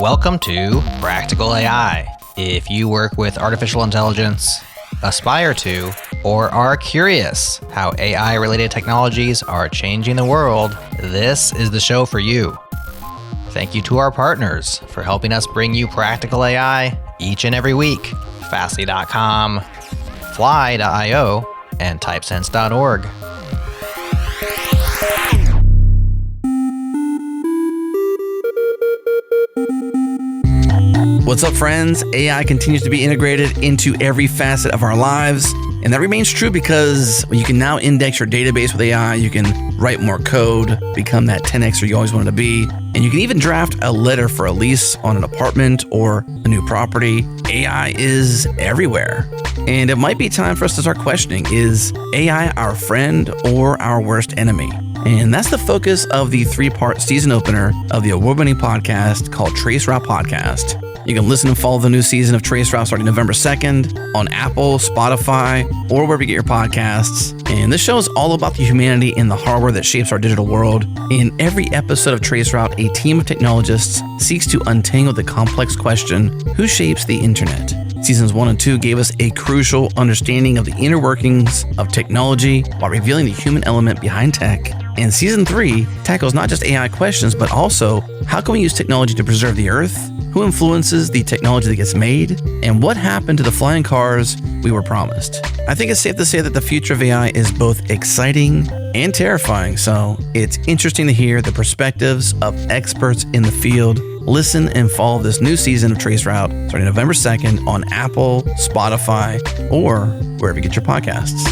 Welcome to Practical AI. If you work with artificial intelligence, aspire to, or are curious how AI-related technologies are changing the world, this is the show for you. Thank you to our partners for helping us bring you Practical AI each and every week. Fastly.com, Fly.io, and Typesense.org. What's up, friends? AI continues to be integrated into every facet of our lives. And that remains true because you can now index your database with AI. You can write more code, become that 10Xer you always wanted to be. And you can even draft a letter for a lease on an apartment or a new property. AI is everywhere. And it might be time for us to start questioning, is AI our friend or our worst enemy? And that's the focus of the 3-part season opener of the award-winning podcast called Trace Route Podcast. You can listen and follow the new season of Trace Route starting November 2nd on Apple, Spotify, or wherever you get your podcasts. And this show is all about the humanity and the hardware that shapes our digital world. In every episode of Trace Route, a team of technologists seeks to untangle the complex question, who shapes the internet? Seasons 1 and 2 gave us a crucial understanding of the inner workings of technology while revealing the human element behind tech. And Season 3 tackles not just AI questions, but also how can we use technology to preserve the Earth? Who influences the technology that gets made? And what happened to the flying cars we were promised? I think it's safe to say that the future of AI is both exciting and terrifying. So it's interesting to hear the perspectives of experts in the field. Listen and follow this new season of Trace Route starting November 2nd on Apple, Spotify, or wherever you get your podcasts.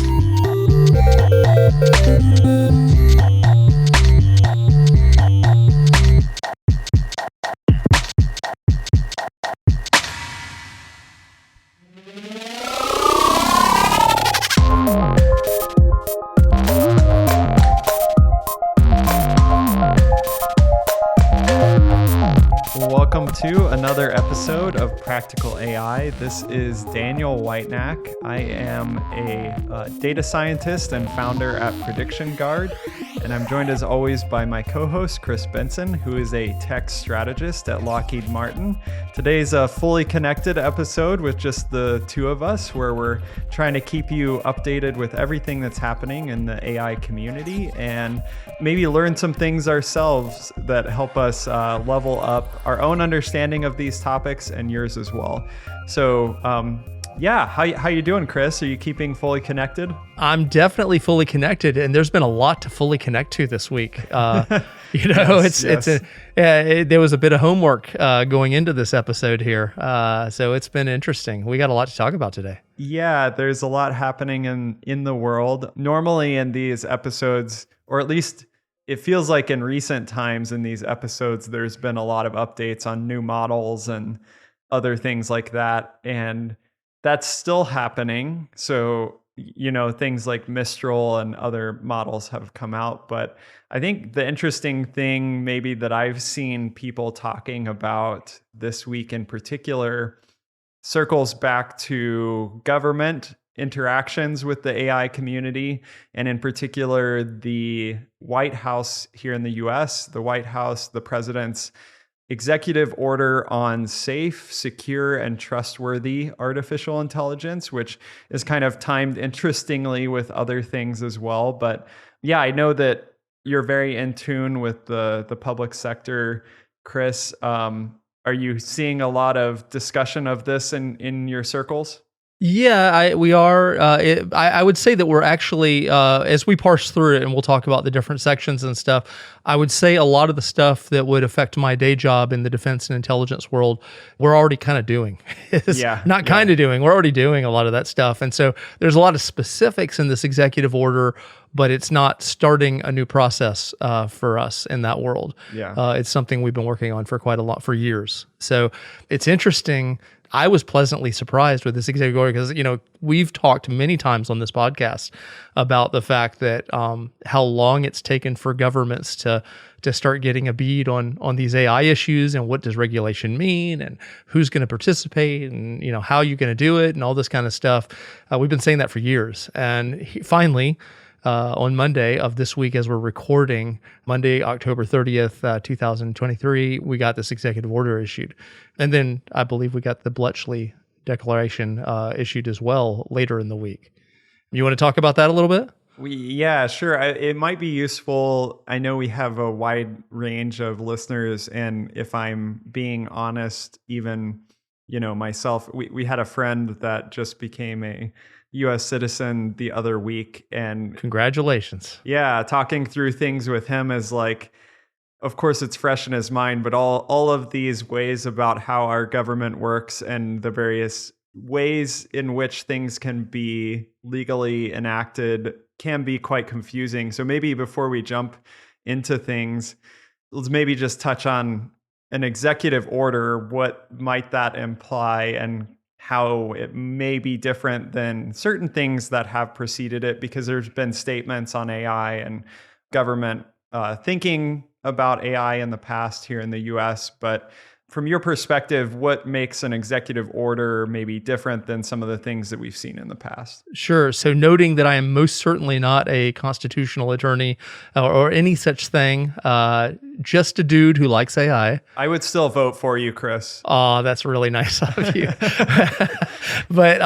Welcome to another episode of Practical AI. This is Daniel Whitenack. I am a data scientist and founder at Prediction Guard, and I'm joined as always by my co-host Chris Benson, who is a tech strategist at Lockheed Martin. Today's a fully connected episode with just the two of us, where we're trying to keep you updated with everything that's happening in the AI community and maybe learn some things ourselves that help us level up our own understanding of these topics and yours as well. So, how you doing, Chris? Are you keeping fully connected? I'm definitely fully connected, and there's been a lot to fully connect to this week. There was a bit of homework going into this episode here, so it's been interesting. We got a lot to talk about today. Yeah, there's a lot happening in the world. Normally in these episodes, or at least it feels like in recent times in these episodes, there's been a lot of updates on new models and other things like that. And that's still happening. So, things like Mistral and other models have come out. But I think the interesting thing maybe that I've seen people talking about this week in particular circles back to government interactions with the AI community, and in particular, the White House here in the US, the White House, the president's executive order on safe, secure, and trustworthy artificial intelligence, which is kind of timed interestingly with other things as well. But yeah, I know that you're very in tune with the public sector, Chris. Are you seeing a lot of discussion of this in your circles? Yeah, we are. I would say that we're actually, as we parse through it, and we'll talk about the different sections and stuff, I would say a lot of the stuff that would affect my day job in the defense and intelligence world, we're already kind of doing. Doing, we're already doing a lot of that stuff. And so there's a lot of specifics in this executive order, but it's not starting a new process for us in that world. Yeah. It's something we've been working on for years. So it's interesting. I was pleasantly surprised with this executive order because, we've talked many times on this podcast about the fact that how long it's taken for governments to start getting a bead on these AI issues and what does regulation mean and who's going to participate and, how you're going to do it and all this kind of stuff. We've been saying that for years. And finally, on Monday of this week as we're recording, Monday, October 30th, 2023, we got this executive order issued. And then I believe we got the Bletchley Declaration issued as well later in the week. You want to talk about that a little bit? Yeah, sure. It might be useful. I know we have a wide range of listeners, and if I'm being honest, even, myself, we had a friend that just became a U.S. citizen the other week, and congratulations. Yeah, talking through things with him is like, of course, it's fresh in his mind, but all of these ways about how our government works and the various ways in which things can be legally enacted can be quite confusing. So maybe before we jump into things, let's maybe just touch on an executive order. What might that imply and how it may be different than certain things that have preceded it? Because there's been statements on AI and government thinking about AI in the past here in the US, but from your perspective, what makes an executive order maybe different than some of the things that we've seen in the past? Sure. So noting that I am most certainly not a constitutional attorney or any such thing, just a dude who likes AI. I would still vote for you, Chris. Oh, that's really nice of you. But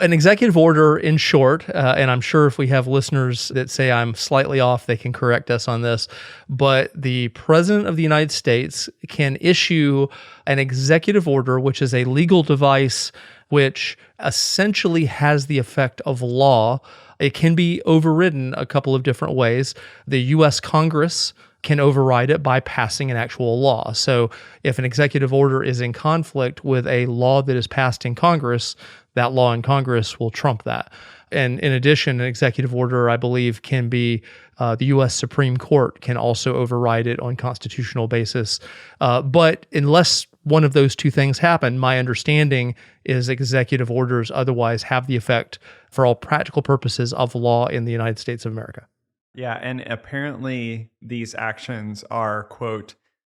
an executive order, in short, and I'm sure if we have listeners that say I'm slightly off, they can correct us on this. But the President of the United States can issue an executive order, which is a legal device which essentially has the effect of law. It can be overridden a couple of different ways. The U.S. Congress can override it by passing an actual law. So if an executive order is in conflict with a law that is passed in Congress, that law in Congress will trump that. And in addition, an executive order, I believe, can be the U.S. Supreme Court can also override it on constitutional basis. But unless one of those two things happen, my understanding is executive orders otherwise have the effect, for all practical purposes, of law in the United States of America. Yeah, and apparently these actions are, quote,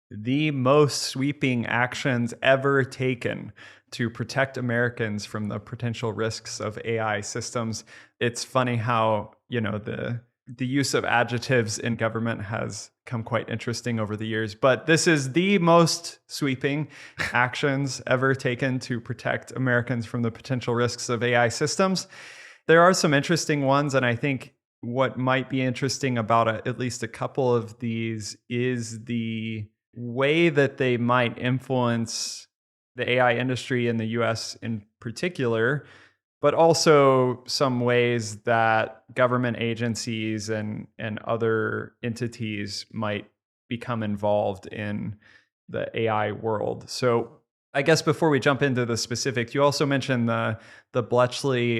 the most sweeping actions ever taken to protect Americans from the potential risks of AI systems. It's funny how, the use of adjectives in government has come quite interesting over the years, but this is the most sweeping actions ever taken to protect Americans from the potential risks of AI systems. There are some interesting ones, and I think what might be interesting about at least a couple of these is the way that they might influence the AI industry in the US in particular, but also some ways that government agencies and other entities might become involved in the AI world. So I guess before we jump into the specifics, you also mentioned the Bletchley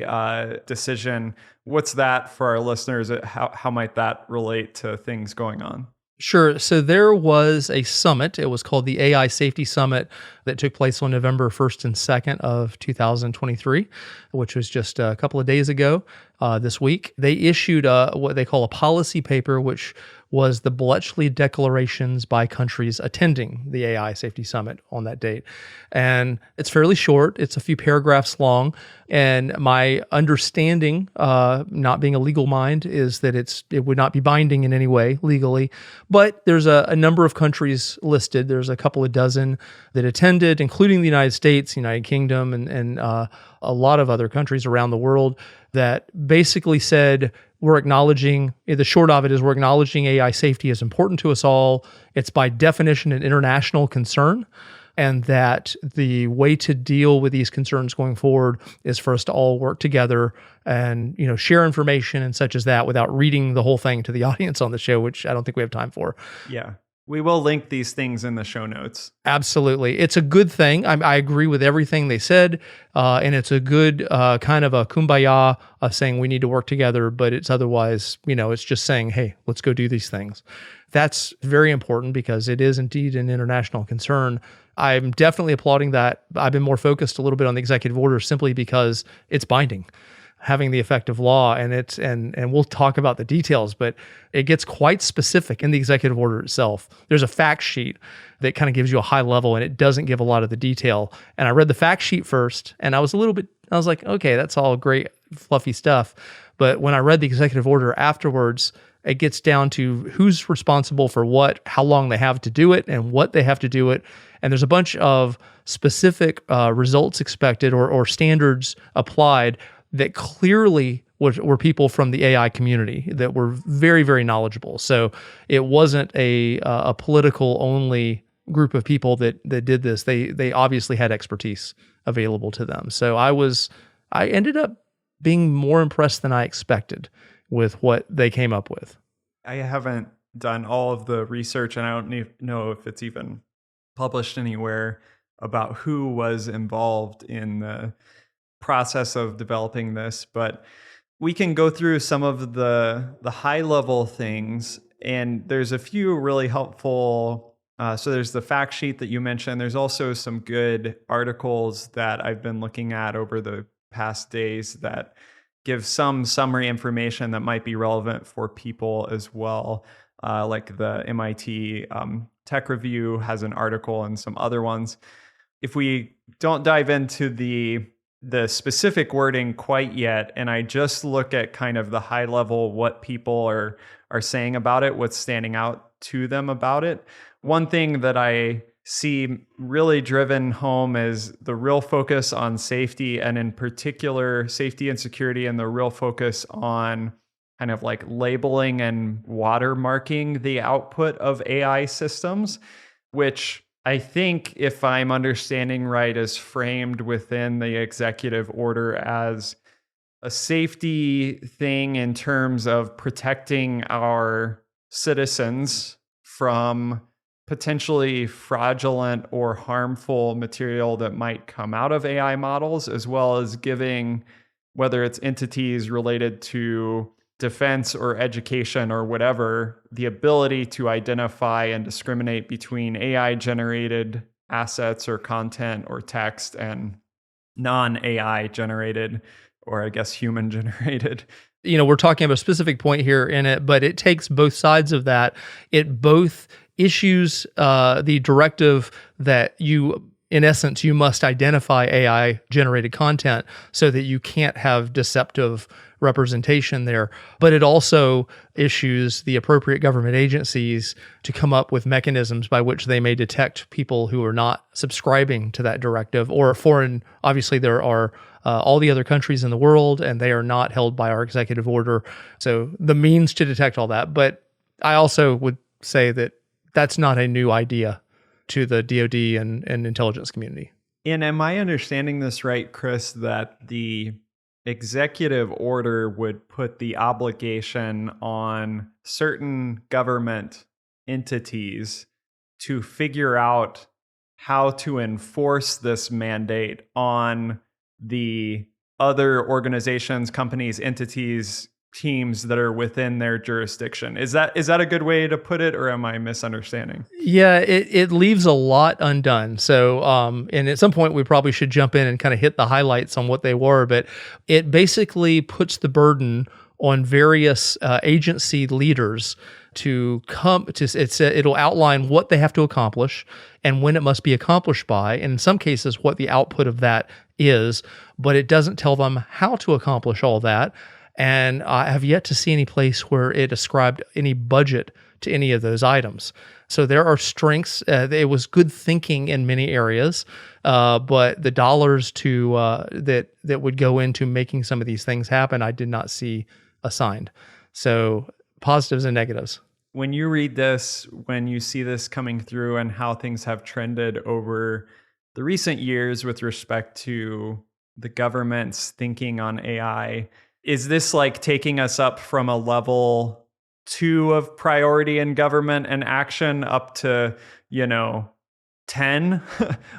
decision. What's that for our listeners? How might that relate to things going on? Sure. So there was a summit. It was called the AI Safety Summit that took place on November 1st and 2nd of 2023, which was just a couple of days ago this week. They issued what they call a policy paper, which was the Bletchley declarations by countries attending the AI Safety Summit on that date. And it's fairly short. It's a few paragraphs long. And my understanding, not being a legal mind, is that it would not be binding in any way legally. But there's a number of countries listed. There's a couple of dozen that attended, including the United States, United Kingdom, and a lot of other countries around the world that basically said, we're acknowledging, the short of it is we're acknowledging AI safety is important to us all. It's by definition an international concern, and that the way to deal with these concerns going forward is for us to all work together and, share information and such as that without reading the whole thing to the audience on the show, which I don't think we have time for. Yeah. We will link these things in the show notes. Absolutely. It's a good thing. I agree with everything they said. And it's a good kind of a kumbaya of saying we need to work together, but it's otherwise, it's just saying, hey, let's go do these things. That's very important because it is indeed an international concern. I'm definitely applauding that. I've been more focused a little bit on the executive order simply because it's binding, having the effect of law, and we'll talk about the details, but it gets quite specific in the executive order itself. There's a fact sheet that kind of gives you a high level, and it doesn't give a lot of the detail. And I read the fact sheet first, and I was like, okay, that's all great, fluffy stuff. But when I read the executive order afterwards, it gets down to who's responsible for what, how long they have to do it, and what they have to do it. And there's a bunch of specific results expected or standards applied that clearly were people from the AI community that were very, very knowledgeable. So it wasn't a political only group of people that did this. They obviously had expertise available to them. So I ended up being more impressed than I expected with what they came up with. I haven't done all of the research, and I don't know if it's even published anywhere about who was involved in the process of developing this, but we can go through some of the high level things, and there's a few really helpful. So there's the fact sheet that you mentioned. There's also some good articles that I've been looking at over the past days that give some summary information that might be relevant for people as well. Like the MIT Tech Review has an article and some other ones. If we don't dive into the specific wording quite yet, and I just look at kind of the high level, what people are saying about it, what's standing out to them about it. One thing that I see really driven home is the real focus on safety, and in particular safety and security, and the real focus on kind of like labeling and watermarking the output of AI systems, which I think, if I'm understanding right, is framed within the executive order as a safety thing in terms of protecting our citizens from potentially fraudulent or harmful material that might come out of AI models, as well as giving, whether it's entities related to defense or education or whatever, the ability to identify and discriminate between AI generated assets or content or text and non-AI generated, or I guess human generated. We're talking about a specific point here in it, but it takes both sides of that. It both issues the directive that in essence, you must identify AI generated content so that you can't have deceptive representation there. But it also issues the appropriate government agencies to come up with mechanisms by which they may detect people who are not subscribing to that directive, or foreign. Obviously, there are all the other countries in the world, and they are not held by our executive order. So the means to detect all that. But I also would say that that's not a new idea to the DoD and intelligence community. And am I understanding this right, Chris, that the executive order would put the obligation on certain government entities to figure out how to enforce this mandate on the other organizations, companies, entities, teams that are within their jurisdiction? Is that a good way to put it, or am I misunderstanding? Yeah, it leaves a lot undone. So, and at some point we probably should jump in and kind of hit the highlights on what they were, but it basically puts the burden on various agency leaders to come to. It'll outline what they have to accomplish and when it must be accomplished by, and in some cases what the output of that is, but it doesn't tell them how to accomplish all that. And I have yet to see any place where it ascribed any budget to any of those items. So there are strengths. It was good thinking in many areas, but the dollars to that would go into making some of these things happen, I did not see assigned. So positives and negatives. When you read this, when you see this coming through and how things have trended over the recent years with respect to the government's thinking on AI, is this like taking us up from a level 2 of priority in government and action up to, 10?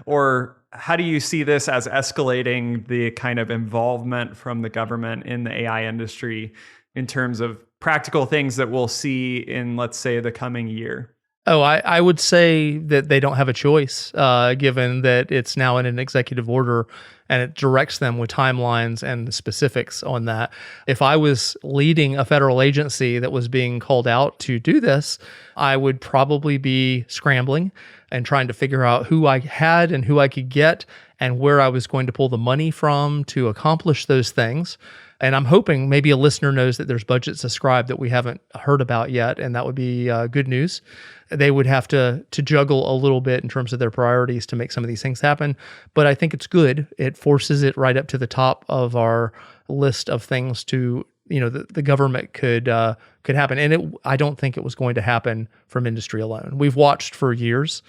Or how do you see this as escalating the kind of involvement from the government in the AI industry in terms of practical things that we'll see in, let's say, the coming year? Oh, I would say that they don't have a choice, given that it's now in an executive order and it directs them with timelines and the specifics on that. If I was leading a federal agency that was being called out to do this, I would probably be scrambling and trying to figure out who I had and who I could get and where I was going to pull the money from to accomplish those things. And I'm hoping maybe a listener knows that there's budgets ascribed that we haven't heard about yet, and that would be good news. They would have to juggle a little bit in terms of their priorities to make some of these things happen. But I think it's good. It forces it right up to the top of our list of things to, the government could happen. And I don't think it was going to happen from industry alone. We've watched for years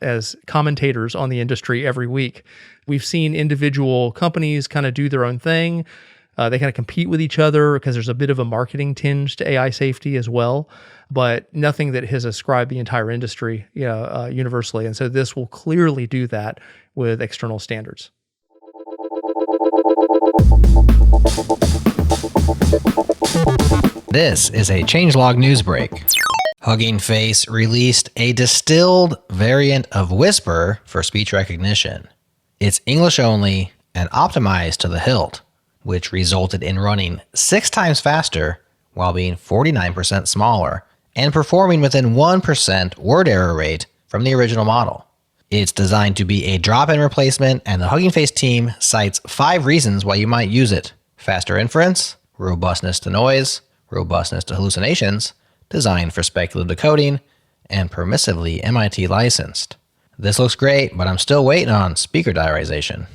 as commentators on the industry every week. We've seen individual companies kind of do their own thing. They kind of compete with each other because there's a bit of a marketing tinge to AI safety as well, but nothing that has ascribed the entire industry universally. And so this will clearly do that with external standards. This is a changelog news break. Hugging Face released a distilled variant of Whisper for speech recognition. It's English only and optimized to the hilt, which resulted in running 6 times faster while being 49% smaller and performing within 1% word error rate from the original model. It's designed to be a drop-in replacement, and the Hugging Face team cites 5 reasons why you might use it: faster inference, robustness to noise, robustness to hallucinations, designed for speculative decoding, and permissively MIT licensed. This looks great, but I'm still waiting on speaker diarization.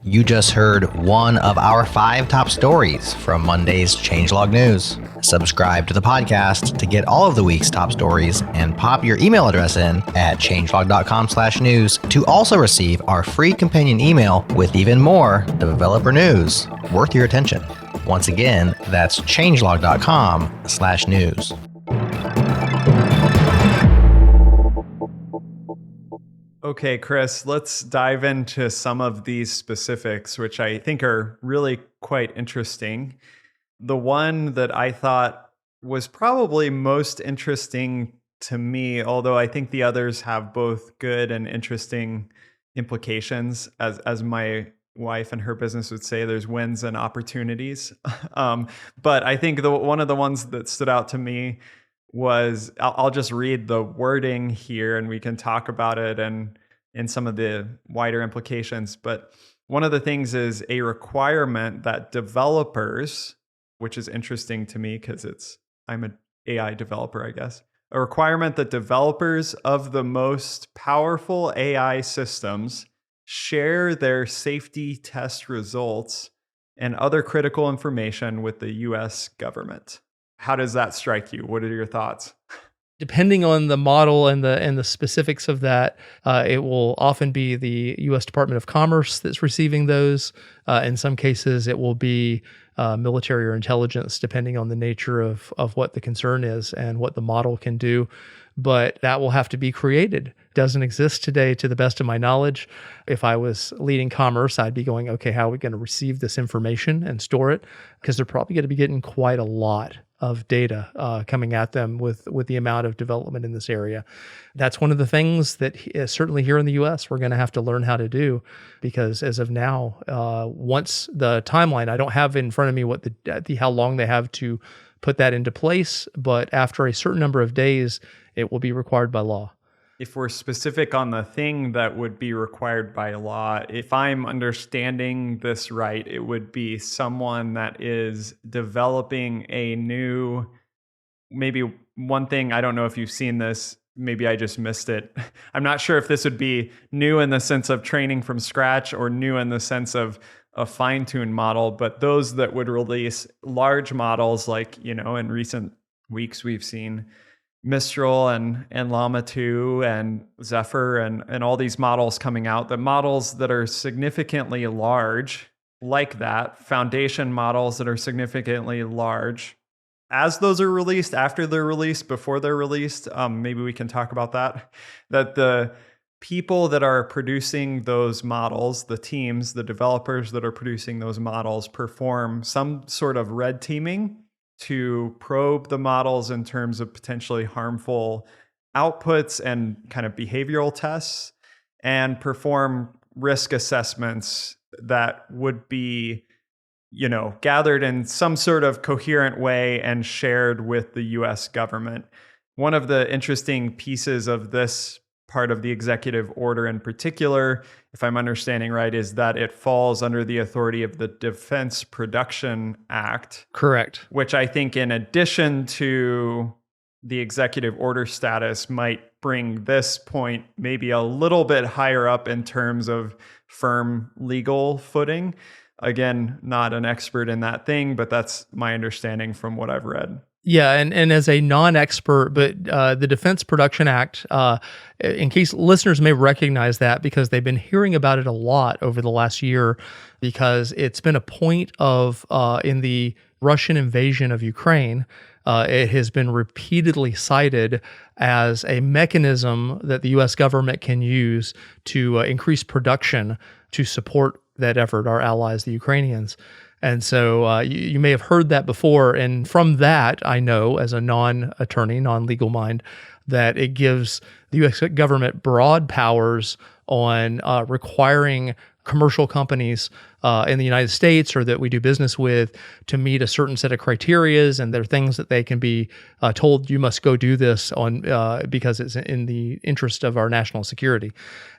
You just heard one of our 5 top stories from Monday's Changelog News. Subscribe to the podcast to get all of the week's top stories and pop your email address in at changelog.com/news to also receive our free companion email with even more developer news worth your attention. Once again, that's changelog.com/news. Okay, Chris, let's dive into some of these specifics, which I think are really quite interesting. The one that I thought was probably most interesting to me, although I think the others have both good and interesting implications, as my wife and her business would say, there's wins and opportunities. But I think one of the ones that stood out to me was, I'll just read the wording here and we can talk about it and in some of the wider implications. But one of the things is a requirement that developers, which is interesting to me because I'm an AI developer, I guess, a requirement that developers of the most powerful AI systems share their safety test results and other critical information with the US government. How does that strike you? What are your thoughts? Depending on the model and the specifics of that, it will often be the U.S. Department of Commerce that's receiving those. In some cases, it will be military or intelligence, depending on the nature of what the concern is and what the model can do. But that will have to be created. It doesn't exist today, to the best of my knowledge. If I was leading commerce, I'd be going, okay, how are we going to receive this information and store it? Because they're probably going to be getting quite a lot of data coming at them with the amount of development in this area. That's one of the things that certainly here in the US, we're going to have to learn how to do, because as of now, once the timeline, I don't have in front of me what how long they have to put that into place, but after a certain number of days, it will be required by law. If we're specific on the thing that would be required by law, if I'm understanding this right, it would be someone that is developing a new, maybe one thing, I don't know if you've seen this, maybe I just missed it. I'm not sure if this would be new in the sense of training from scratch or new in the sense of a fine-tuned model, but those that would release large models like, in recent weeks we've seen Mistral and Llama 2 and Zephyr and all these models coming out, the models that are significantly large, like that, foundation models that are significantly large. As those are released, after they're released, before they're released, maybe we can talk about that the people that are producing those models, the teams, the developers that are producing those models, perform some sort of red teaming to probe the models in terms of potentially harmful outputs and kind of behavioral tests, and perform risk assessments that would be, gathered in some sort of coherent way and shared with the US government. One of the interesting pieces of this part of the executive order in particular, if I'm understanding right, is that it falls under the authority of the Defense Production Act. Correct. Which I think, in addition to the executive order status, might bring this point maybe a little bit higher up in terms of firm legal footing. Again, not an expert in that thing, but that's my understanding from what I've read. Yeah, and as a non-expert, but the Defense Production Act, in case listeners may recognize that because they've been hearing about it a lot over the last year, because it's been a point of, in the Russian invasion of Ukraine, it has been repeatedly cited as a mechanism that the U.S. government can use to increase production to support that effort, our allies, the Ukrainians. And so you may have heard that before. And from that, I know as a non-attorney, non-legal mind, that it gives the U.S. government broad powers on requiring commercial companies in the United States or that we do business with to meet a certain set of criterias, and there are things that they can be told you must go do this on because it's in the interest of our national security.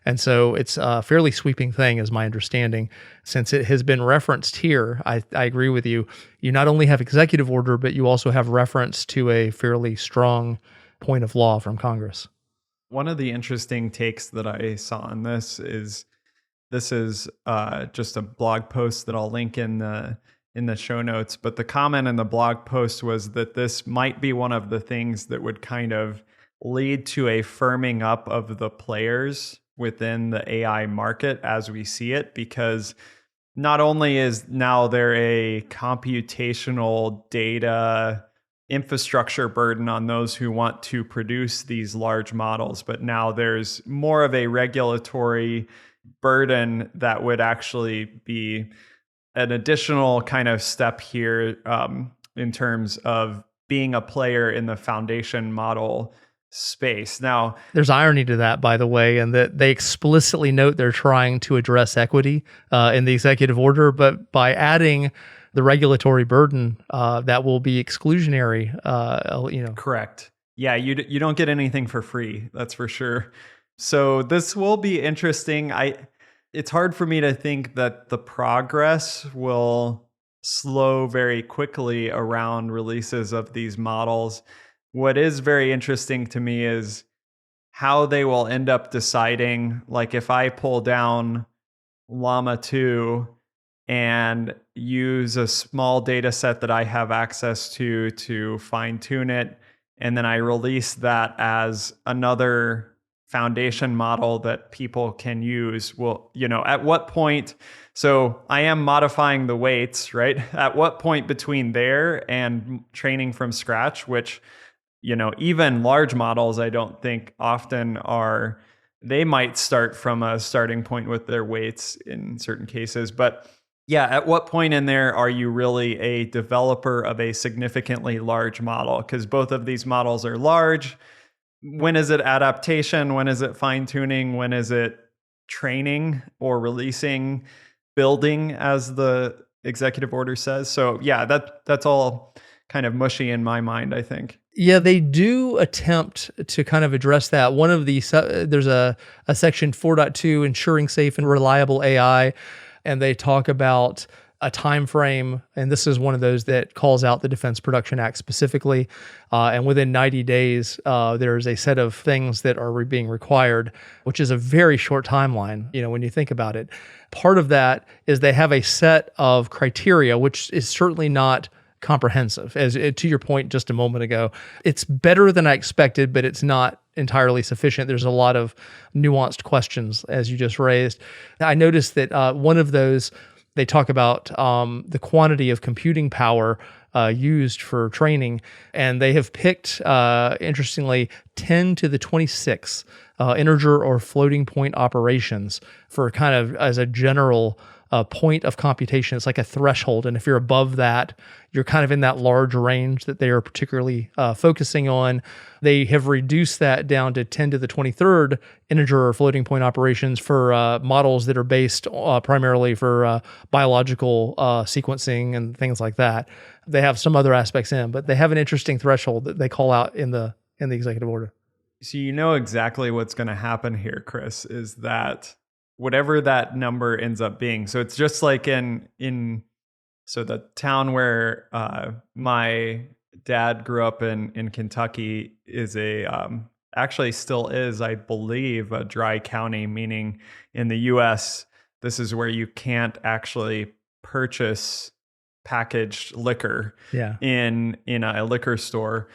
And so it's a fairly sweeping thing, is my understanding. Since it has been referenced here, I agree with you. You not only have executive order, but you also have reference to a fairly strong point of law from Congress. One of the interesting takes that I saw on this is just a blog post that I'll link in the show notes. But the comment in the blog post was that this might be one of the things that would kind of lead to a firming up of the players within the AI market as we see it, because not only is now there a computational data infrastructure burden on those who want to produce these large models, but now there's more of a regulatory burden that would actually be an additional kind of step here in terms of being a player in the foundation model space. Now, there's irony to that, by the way, and that they explicitly note they're trying to address equity in the executive order, but by adding the regulatory burden, that will be exclusionary. Correct. Yeah, you don't get anything for free. That's for sure. So this will be interesting. It's hard for me to think that the progress will slow very quickly around releases of these models. What is very interesting to me is how they will end up deciding, like if I pull down Llama 2 and use a small data set that I have access to fine tune it, and then I release that as another foundation model that people can use. Well, at what point, so I am modifying the weights, right? At what point between there and training from scratch, which, even large models, I don't think often are, they might start from a starting point with their weights in certain cases. But yeah, at what point in there are you really a developer of a significantly large model? Because both of these models are large. When is it adaptation? When is it fine tuning? When is it training or releasing, building, as the executive order says? So yeah, that's all kind of mushy in my mind, I think. Yeah, they do attempt to kind of address that. One of the, there's a section 4.2, ensuring safe and reliable AI, and they talk about a time frame, and this is one of those that calls out the Defense Production Act specifically. And within 90 days, there's a set of things that are being required, which is a very short timeline, when you think about it. Part of that is they have a set of criteria, which is certainly not comprehensive. As to your point just a moment ago, it's better than I expected, but it's not entirely sufficient. There's a lot of nuanced questions, as you just raised. I noticed that one of those, they talk about the quantity of computing power used for training, and they have picked, interestingly, 10 to the 26 integer or floating point operations for kind of as a general point of computation. It's like a threshold, and if you're above that, you're kind of in that large range that they are particularly focusing on. They have reduced that down to 10 to the 23rd integer or floating point operations for models that are based primarily for biological sequencing and things like that. They have some other aspects in, but they have an interesting threshold that they call out in the executive order. So you know exactly what's going to happen here, Chris, is that whatever that number ends up being. So it's just like so the town where my dad grew up in Kentucky is actually still is, I believe, a dry county, meaning in the US, this is where you can't actually purchase packaged liquor in a liquor store.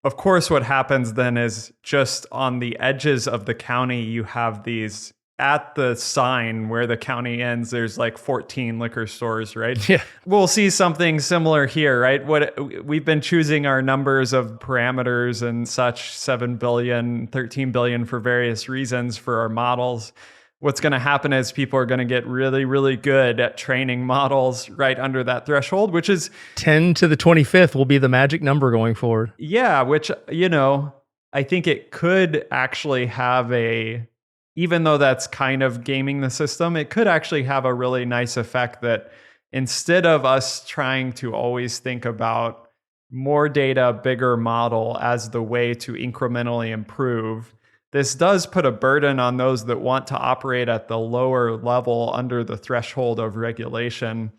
Of course, what happens then is just on the edges of the county, you have these, at the sign where the county ends, there's like 14 liquor stores, right? Yeah. We'll see something similar here, right? What we've been choosing our numbers of parameters and such, 7 billion, 13 billion for various reasons for our models. What's going to happen is people are going to get really, really good at training models right under that threshold, which is 10 to the 25th will be the magic number going forward. Yeah, which, I think it could actually have even though that's kind of gaming the system, it could actually have a really nice effect that instead of us trying to always think about more data, bigger model as the way to incrementally improve, this does put a burden on those that want to operate at the lower level under the threshold of regulation.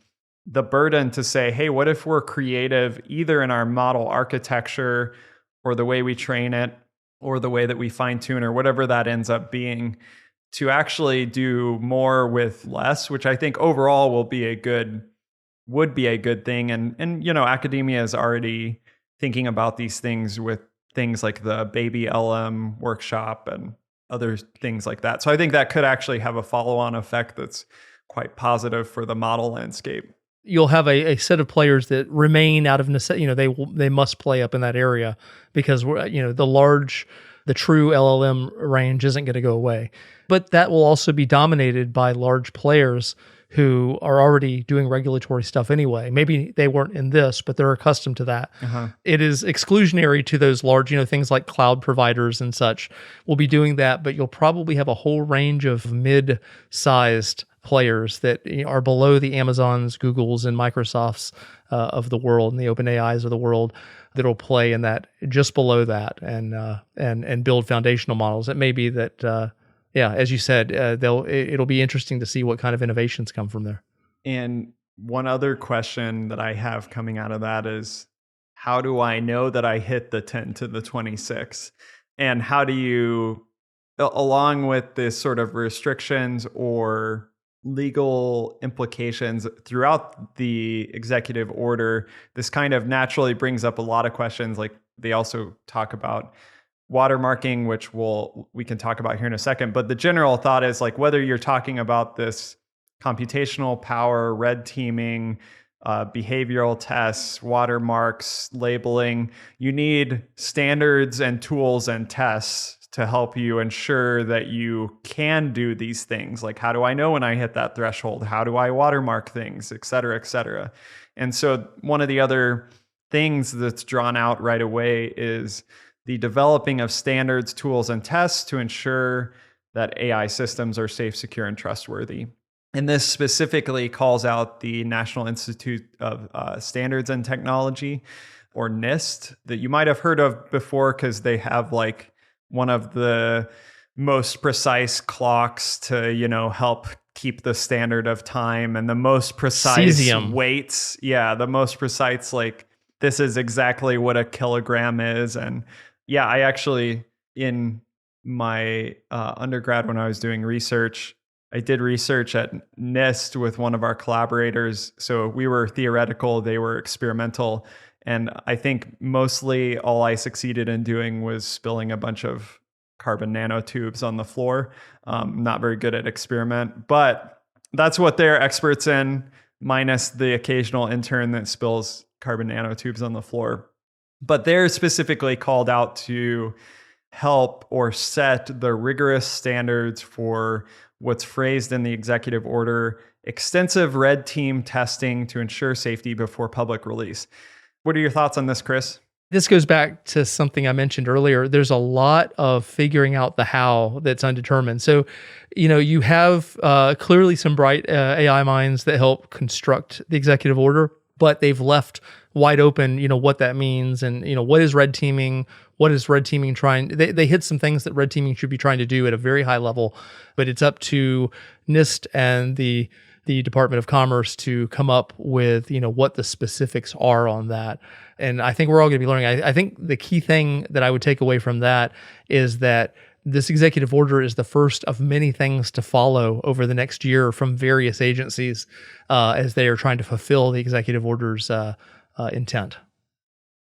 The burden to say, hey, what if we're creative either in our model architecture or the way we train it or the way that we fine tune or whatever that ends up being, to actually do more with less, which I think overall would be a good thing. And academia is already thinking about these things with things like the baby LM workshop and other things like that. So I think that could actually have a follow-on effect that's quite positive for the model landscape. You'll have a set of players that remain out of necessity. They must play up in that area because the true LLM range isn't going to go away. But that will also be dominated by large players who are already doing regulatory stuff anyway. Maybe they weren't in this, but they're accustomed to that. It is exclusionary to those large, things like cloud providers and such will be doing that, but you'll probably have a whole range of mid-sized players that are below the Amazons, Googles, and Microsofts of the world, and the OpenAIs of the world that'll play in that, just below that, and build foundational models. It may be that as you said, it'll be interesting to see what kind of innovations come from there. And one other question that I have coming out of that is, how do I know that I hit the 10 to the 26? And how do you, along with this sort of restrictions or legal implications throughout the executive order, this kind of naturally brings up a lot of questions. Like they also talk about watermarking, which we can talk about here in a second. But the general thought is like whether you're talking about this computational power, red teaming, behavioral tests, watermarks, labeling, you need standards and tools and tests to help you ensure that you can do these things. Like, how do I know when I hit that threshold? How do I watermark things, et cetera, et cetera? And so one of the other things that's drawn out right away is the developing of standards, tools, and tests to ensure that AI systems are safe, secure, and trustworthy. And this specifically calls out the National Institute of Standards and Technology, or NIST, that you might have heard of before because they have like one of the most precise clocks to, help keep the standard of time, and the most precise Cesium weights. Yeah, the most precise, like this is exactly what a kilogram is. And yeah, I actually, in my undergrad when I was doing research, I did research at NIST with one of our collaborators. So we were theoretical, they were experimental. And I think mostly all I succeeded in doing was spilling a bunch of carbon nanotubes on the floor. Not very good at experiment, but that's what they're experts in, minus the occasional intern that spills carbon nanotubes on the floor. But they're specifically called out to help or set the rigorous standards for what's phrased in the executive order, extensive red team testing to ensure safety before public release. What are your thoughts on this, Chris? This goes back to something I mentioned earlier. There's a lot of figuring out the how that's undetermined. So, you have clearly some bright AI minds that help construct the executive order, but they've left wide open, what that means and, what is red teaming? What is red teaming trying? They hit some things that red teaming should be trying to do at a very high level, but it's up to NIST and the Department of Commerce to come up with, what the specifics are on that. And I think we're all going to be learning. I think the key thing that I would take away from that is that this executive order is the first of many things to follow over the next year from various agencies as they are trying to fulfill the executive order's intent.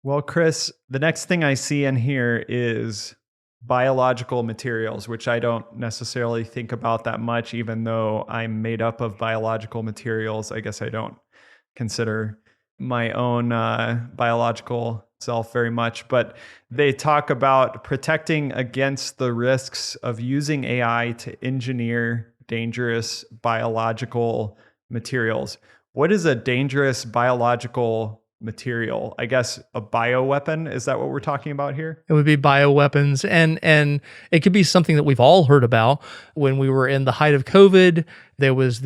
Well, Chris, the next thing I see in here is biological materials, which I don't necessarily think about that much, even though I'm made up of biological materials. I guess I don't consider my own biological self very much, but they talk about protecting against the risks of using AI to engineer dangerous biological materials. What is a dangerous biological material? I guess a bioweapon, is that what we're talking about here? It would be bioweapons, and it could be something that we've all heard about. When we were in the height of COVID, there was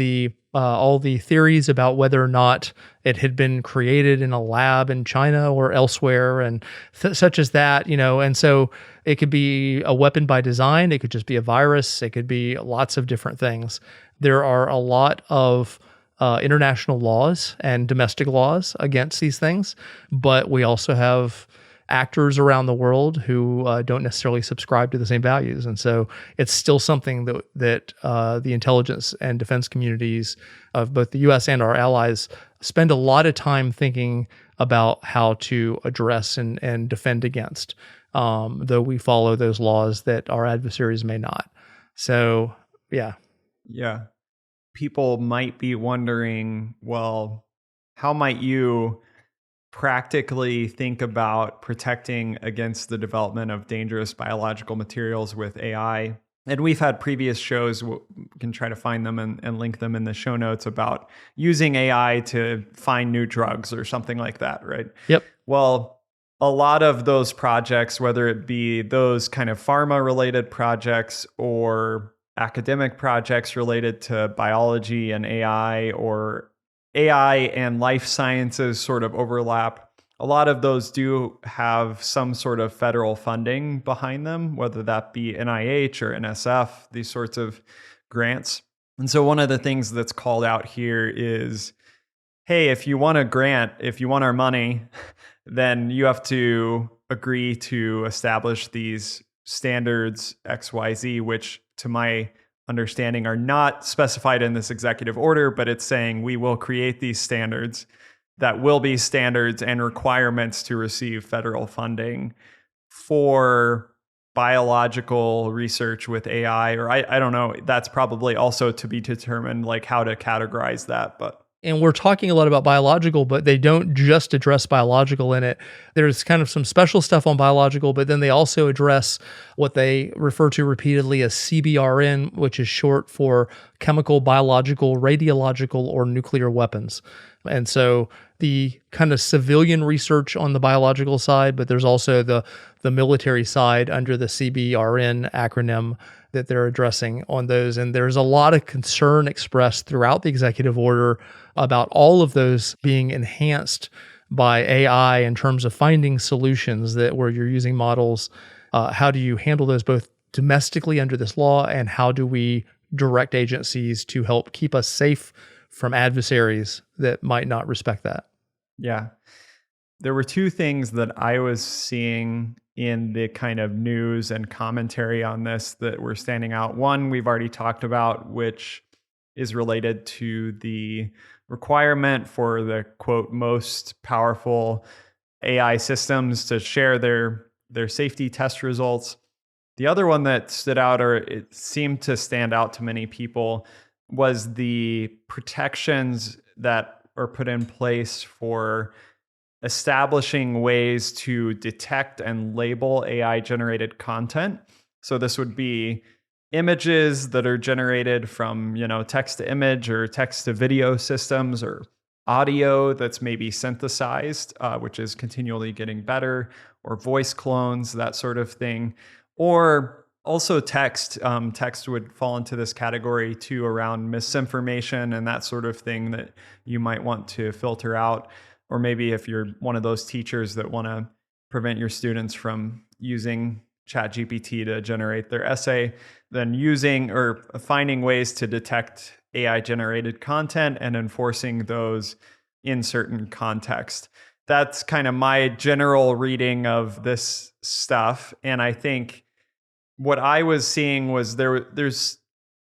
all the theories about whether or not it had been created in a lab in China or elsewhere, and such as that, and so it could be a weapon by design. It could just be a virus. It could be lots of different things. There are a lot of international laws and domestic laws against these things, but we also have actors around the world who don't necessarily subscribe to the same values, and so it's still something that the intelligence and defense communities of both the U.S. and our allies spend a lot of time thinking about how to address and defend against, though we follow those laws that our adversaries may not. So, yeah. People might be wondering, well, how might you practically think about protecting against the development of dangerous biological materials with AI? And we've had previous shows, we can try to find them and link them in the show notes, about using AI to find new drugs or something like that, right? Yep. Well, a lot of those projects, whether it be those kind of pharma-related projects or academic projects related to biology and AI, or AI and life sciences sort of overlap, a lot of those do have some sort of federal funding behind them, whether that be NIH or NSF, these sorts of grants. And so one of the things that's called out here is, hey, if you want a grant, if you want our money, then you have to agree to establish these standards XYZ, which to my understanding are not specified in this executive order, but it's saying we will create these standards that will be standards and requirements to receive federal funding for biological research with AI, or I don't know, that's probably also to be determined, like how to categorize that, but. And we're talking a lot about biological, but they don't just address biological in it. There's kind of some special stuff on biological, but then they also address what they refer to repeatedly as CBRN, which is short for chemical, biological, radiological, or nuclear weapons. And so the kind of civilian research on the biological side, but there's also the military side under the CBRN acronym that they're addressing on those. And there's a lot of concern expressed throughout the executive order about all of those being enhanced by AI in terms of finding solutions that where you're using models. How do you handle those both domestically under this law, and how do we direct agencies to help keep us safe from adversaries that might not respect that? Yeah. There were two things that I was seeing in the kind of news and commentary on this that were standing out. One, we've already talked about, which is related to the requirement for the, quote, most powerful AI systems to share their safety test results. The other one that stood out, or it seemed to stand out to many people, was the protections that are put in place for establishing ways to detect and label AI-generated content. So this would be images that are generated from, text to image or text to video systems, or audio that's maybe synthesized, which is continually getting better, or voice clones, that sort of thing. Or also text. Text would fall into this category too, around misinformation and that sort of thing that you might want to filter out. or maybe if you're one of those teachers that want to prevent your students from using ChatGPT to generate their essay, then using or finding ways to detect AI generated content and enforcing those in certain context. That's kind of my general reading of this stuff. And I think what I was seeing was there's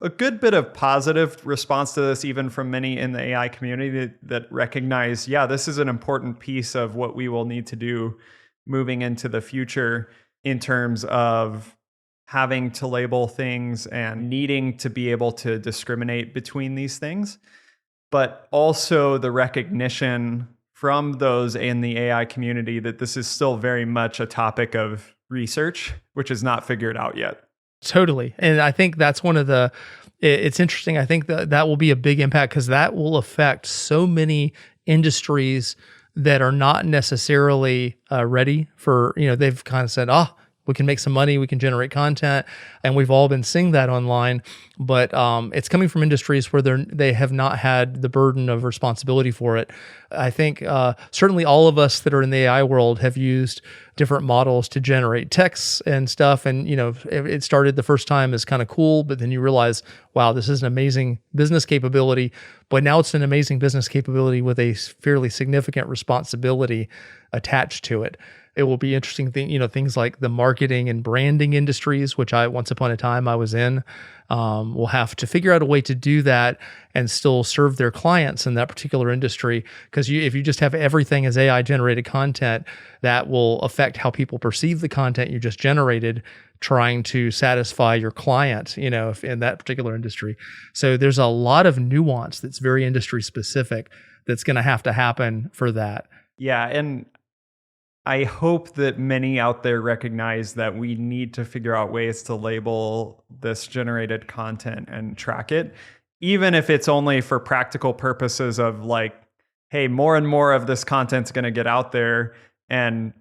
a good bit of positive response to this, even from many in the AI community that recognize, yeah, this is an important piece of what we will need to do moving into the future in terms of having to label things and needing to be able to discriminate between these things. But also the recognition from those in the AI community that this is still very much a topic of research, which is not figured out yet. Totally. And I think that's one of the, it's interesting. I think that will be a big impact because that will affect so many industries that are not necessarily ready for, they've kind of said, we can make some money, we can generate content, and we've all been seeing that online. But it's coming from industries where they have not had the burden of responsibility for it. I think certainly all of us that are in the AI world have used different models to generate texts and stuff. And it started the first time as kind of cool, but then you realize, wow, this is an amazing business capability. But now it's an amazing business capability with a fairly significant responsibility attached to it. It will be interesting things like the marketing and branding industries, which once upon a time I was in, will have to figure out a way to do that and still serve their clients in that particular industry. Because if you just have everything as AI generated content, that will affect how people perceive the content you just generated, trying to satisfy your client, if in that particular industry. So there's a lot of nuance that's very industry specific that's going to have to happen for that. Yeah, and I hope that many out there recognize that we need to figure out ways to label this generated content and track it, even if it's only for practical purposes of like, hey, more and more of this content's going to get out there. And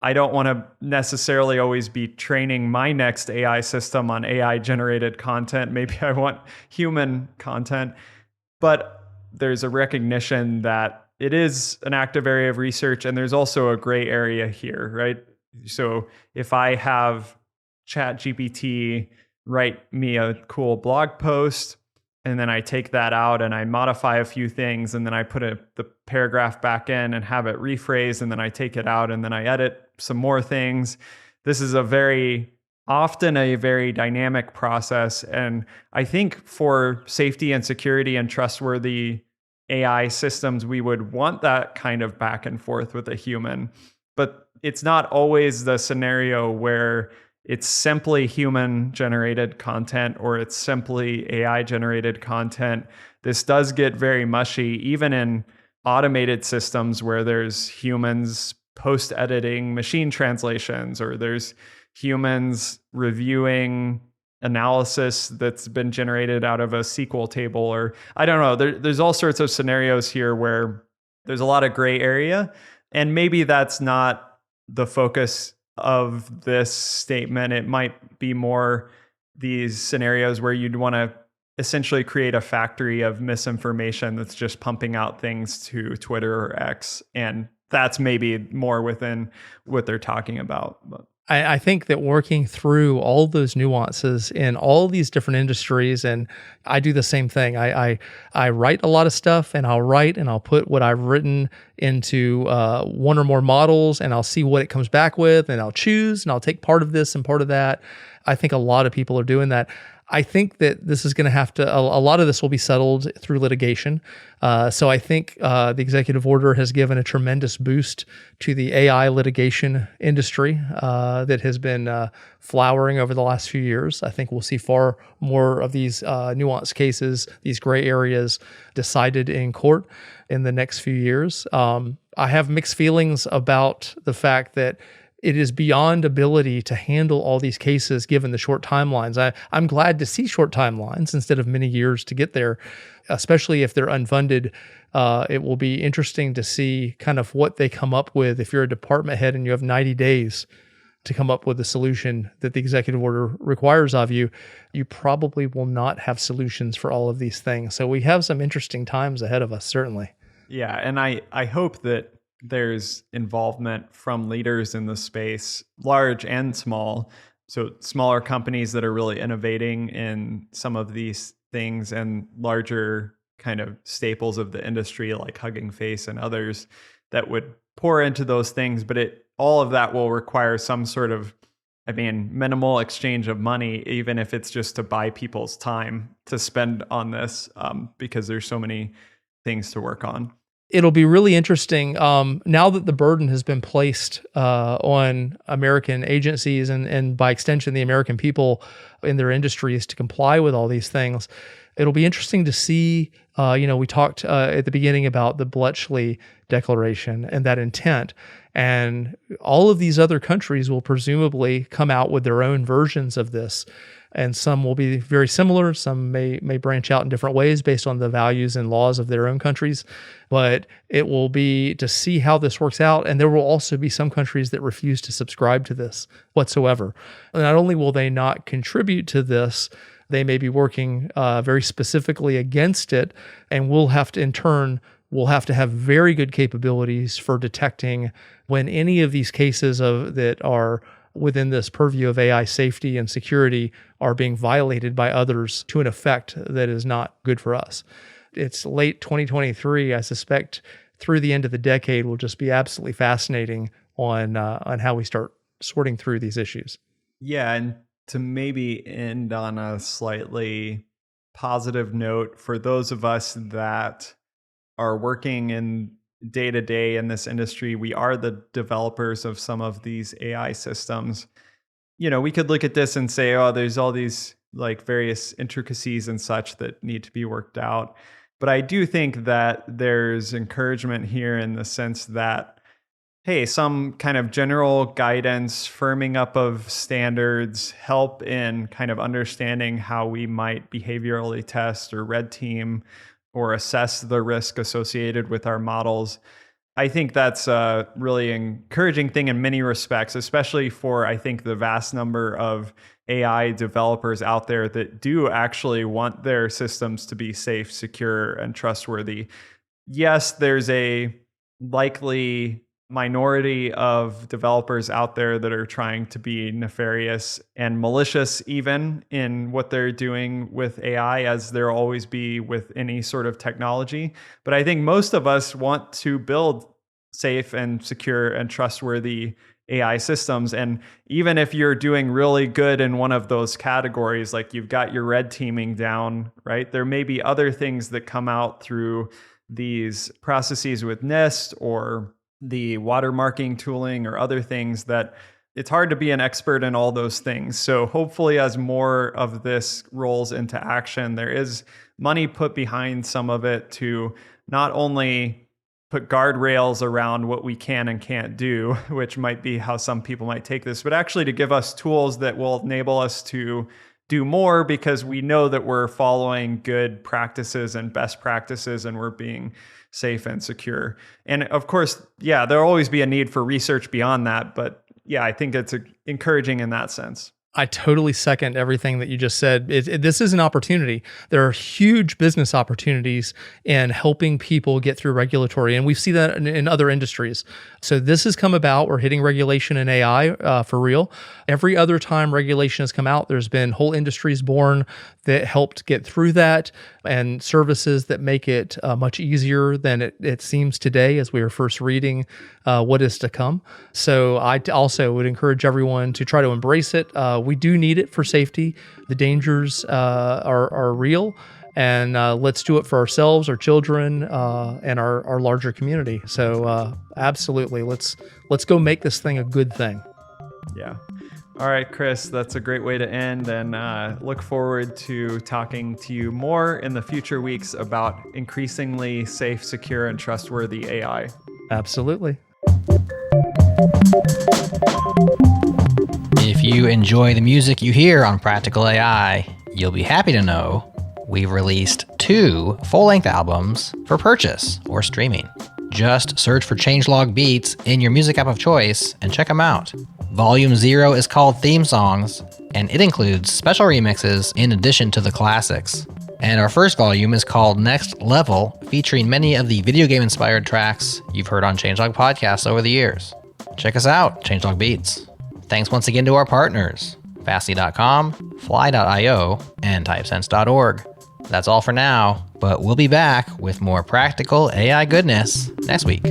I don't want to necessarily always be training my next AI system on AI generated content. Maybe I want human content, but there's a recognition that it is an active area of research, and there's also a gray area here, right? So if I have ChatGPT write me a cool blog post, and then I take that out and I modify a few things, and then I put the paragraph back in and have it rephrased, and then I take it out and then I edit some more things. This is often a very dynamic process. And I think for safety and security and trustworthy AI systems, we would want that kind of back and forth with a human. But it's not always the scenario where it's simply human generated content or it's simply AI generated content. This does get very mushy, even in automated systems where there's humans post editing machine translations, or there's humans reviewing analysis that's been generated out of a SQL table, or I don't know. There's all sorts of scenarios here where there's a lot of gray area, and maybe that's not the focus of this statement. It might be more these scenarios where you'd want to essentially create a factory of misinformation that's just pumping out things to Twitter or X, and that's maybe more within what they're talking about. But I think that working through all those nuances in all these different industries, and I do the same thing. I write a lot of stuff, and I'll put what I've written into one or more models, and I'll see what it comes back with, and I'll choose, and I'll take part of this and part of that. I think a lot of people are doing that. I think that this is going to have to, a lot of this will be settled through litigation. So I think the executive order has given a tremendous boost to the AI litigation industry that has been flowering over the last few years. I think we'll see far more of these nuanced cases, these gray areas decided in court in the next few years. I have mixed feelings about the fact that it is beyond ability to handle all these cases given the short timelines. I'm glad to see short timelines instead of many years to get there, especially if they're unfunded. It will be interesting to see kind of what they come up with. If you're a department head and you have 90 days to come up with a solution that the executive order requires of you, you probably will not have solutions for all of these things. So we have some interesting times ahead of us, certainly. Yeah, and I hope that there's involvement from leaders in the space, large and small. So smaller companies that are really innovating in some of these things, and larger kind of staples of the industry like Hugging Face and others that would pour into those things. But all of that will require some sort of, minimal exchange of money, even if it's just to buy people's time to spend on this, because there's so many things to work on. It'll be really interesting now that the burden has been placed on American agencies and by extension, the American people in their industries to comply with all these things. It'll be interesting to see, we talked at the beginning about the Bletchley Declaration and that intent. And all of these other countries will presumably come out with their own versions of this. And some will be very similar. Some may branch out in different ways based on the values and laws of their own countries. But it will be to see how this works out. And there will also be some countries that refuse to subscribe to this whatsoever. And not only will they not contribute to this, they may be working very specifically against it. And we'll have to, in turn, have very good capabilities for detecting when any of these cases that are within this purview of AI safety and security are being violated by others to an effect that is not good for us. It's late 2023. I suspect through the end of the decade will just be absolutely fascinating on how we start sorting through these issues. Yeah, and to maybe end on a slightly positive note, for those of us that are working in day-to-day in this industry, we are the developers of some of these AI systems. We could look at this and say, oh, there's all these like various intricacies and such that need to be worked out. But I do think that there's encouragement here in the sense that, hey, some kind of general guidance, firming up of standards, help in kind of understanding how we might behaviorally test or red team or assess the risk associated with our models. I think that's a really encouraging thing in many respects, especially for, I think, the vast number of AI developers out there that do actually want their systems to be safe, secure, and trustworthy. Yes, there's a likely minority of developers out there that are trying to be nefarious and malicious even in what they're doing with AI, as there always be with any sort of technology. But I think most of us want to build safe and secure and trustworthy AI systems. And even if you're doing really good in one of those categories, like you've got your red teaming down, right? There may be other things that come out through these processes with NIST or the watermarking tooling or other things that it's hard to be an expert in all those things. So hopefully as more of this rolls into action, there is money put behind some of it to not only put guardrails around what we can and can't do, which might be how some people might take this, but actually to give us tools that will enable us to do more because we know that we're following good practices and best practices and we're being safe and secure. And of course, yeah, there'll always be a need for research beyond that. But yeah, I think it's encouraging in that sense. I totally second everything that you just said. This is an opportunity. There are huge business opportunities in helping people get through regulatory, and we see that in other industries. So this has come about. We're hitting regulation in AI for real. Every other time regulation has come out, there's been whole industries born that helped get through that, and services that make it much easier than it seems today as we were first reading what is to come. So I also would encourage everyone to try to embrace it. We do need it for safety. The dangers are real, and let's do it for ourselves, our children, and our larger community. So absolutely, let's go make this thing a good thing. Yeah. All right, Chris, that's a great way to end, and look forward to talking to you more in the future weeks about increasingly safe, secure, and trustworthy AI. Absolutely. If you enjoy the music you hear on Practical AI, you'll be happy to know we've released 2 full-length albums for purchase or streaming. Just search for Changelog Beats in your music app of choice and check them out. Volume 0 is called Theme Songs, and it includes special remixes in addition to the classics. And our first volume is called Next Level, featuring many of the video game inspired tracks you've heard on Changelog podcasts over the years. Check us out, Changelog Beats. Thanks once again to our partners, Fastly.com, Fly.io, and Typesense.org. That's all for now, but we'll be back with more practical AI goodness next week.